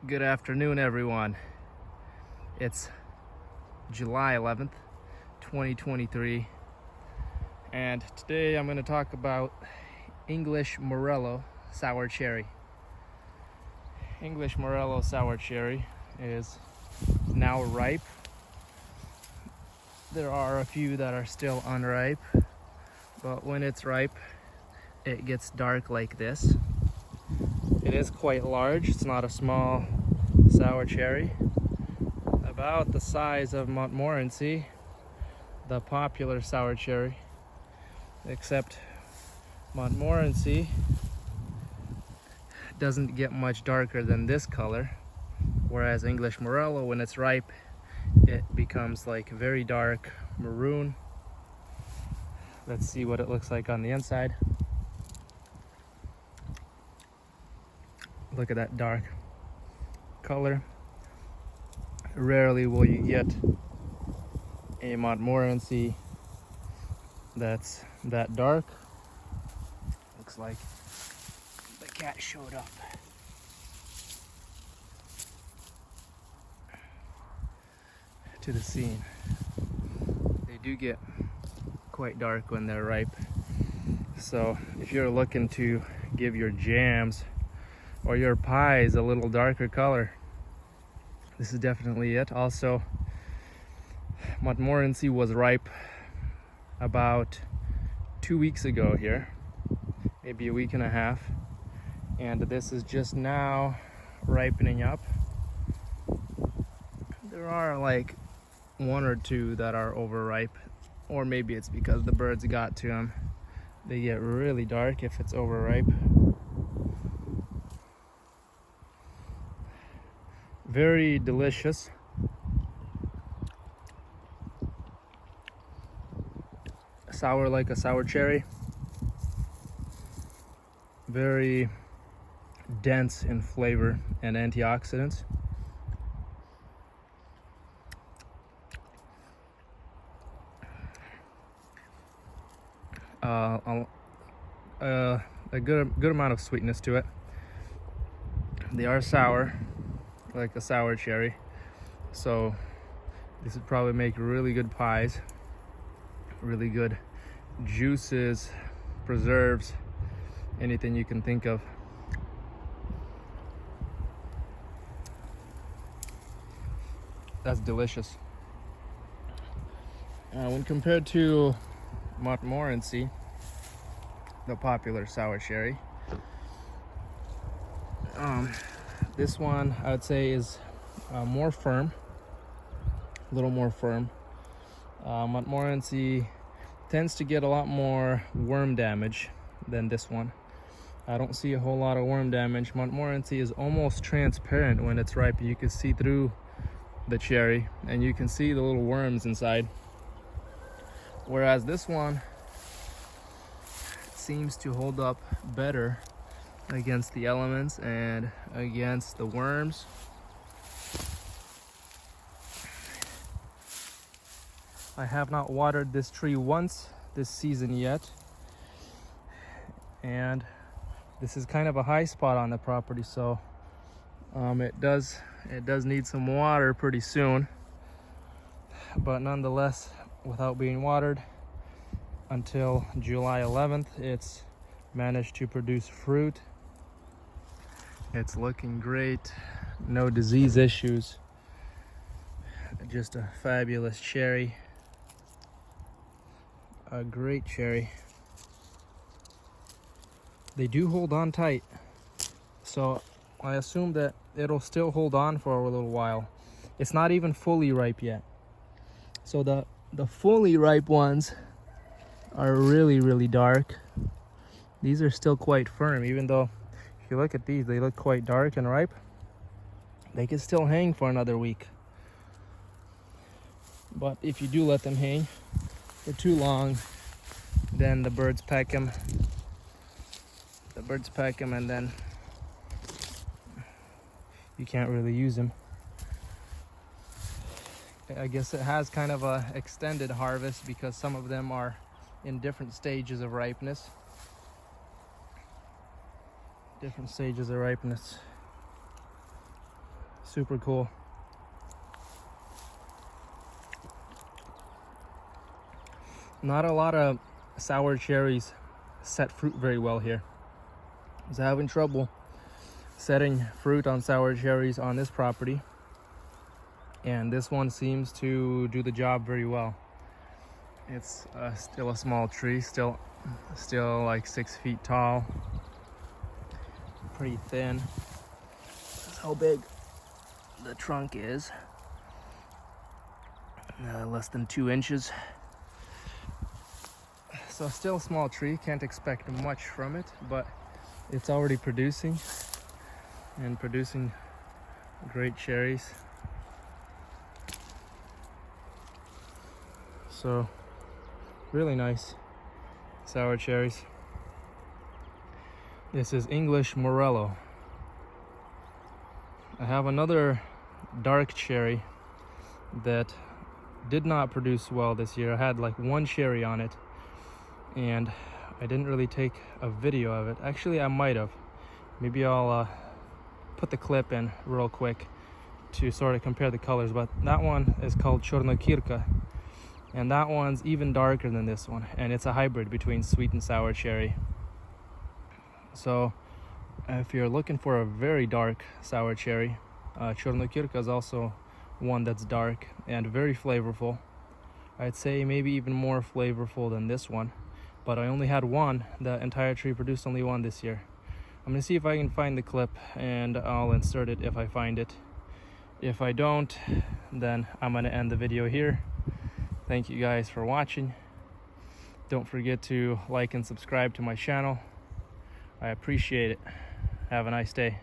Good afternoon, everyone. It's July 11th, 2023, and today I'm going to talk about English Morello sour cherry. English Morello sour cherry is now ripe. There are a few that are still unripe, but when it's ripe, it gets dark like this. It is quite large. It's not a small sour cherry. About the size of Montmorency, the popular sour cherry, except Montmorency doesn't get much darker than this color, whereas English Morello, when it's ripe, it becomes like very dark maroon. Let's see what it looks like on the inside. Look at that dark color. Rarely will you get a Montmorency that's that dark. Looks like the cat showed up. To the scene. They do get quite dark when they're ripe. So if you're looking to give your jams or your pies a little darker color, this is definitely it. Also, Montmorency was ripe about 2 weeks ago here, maybe a week and a half, and this is just now ripening up. There are like one or two that are overripe, or maybe it's because the birds got to them. They get really dark if it's overripe. Very delicious. Sour like a sour cherry. Very dense in flavor and antioxidants. A good amount of sweetness to it. They are sour, like a sour cherry, so this would probably make really good pies, really good juices, preserves, anything you can think of. That's delicious. When compared to Montmorency, the popular sour cherry, this one I would say is more firm, a little more firm. Montmorency tends to get a lot more worm damage than this one. I don't see a whole lot of worm damage. Montmorency is almost transparent when it's ripe. You can see through the cherry and you can see the little worms inside. Whereas this one seems to hold up better against the elements and against the worms. I have not watered this tree once this season yet, and this is kind of a high spot on the property, so it does need some water pretty soon, but nonetheless, without being watered until July 11th, it's managed to produce fruit. It's looking great, no disease issues, just a fabulous cherry, a great cherry. They do hold on tight, so I assume that it'll still hold on for a little while. It's not even fully ripe yet, so the fully ripe ones are really dark. These are still quite firm, even though if you look at these, they look quite dark and ripe. They can still hang for another week. But if you do let them hang for too long, then the birds peck them. The birds peck them, and then you can't really use them. I guess it has kind of a extended harvest because some of them are in different stages of ripeness. Super cool. Not a lot of sour cherries set fruit very well here. I was having trouble setting fruit on sour cherries on this property, and this one seems to do the job very well. It's still a small tree, still like 6 feet tall, pretty thin. That's how big the trunk is. Less than 2 inches. So still a small tree, can't expect much from it, but it's already producing and producing great cherries. So really nice sour cherries. This is English Morello. I have another dark cherry that did not produce well this year. I had like 1 cherry on it, and I didn't really take a video of it. Actually, I might have. Maybe I'll put the clip in real quick to sort of compare the colors, but that one is called Chornokirka, and that one's even darker than this one, and it's a hybrid between sweet and sour cherry. So if you're looking for a very dark sour cherry, Chornokirka is also one that's dark and very flavorful. I'd say maybe even more flavorful than this one, but I only had 1. The entire tree produced only 1 this year. I'm gonna see if I can find the clip, and I'll insert it if I find it. If I don't, then I'm gonna end the video here. Thank you guys for watching. Don't forget to like and subscribe to my channel. I appreciate it. Have a nice day.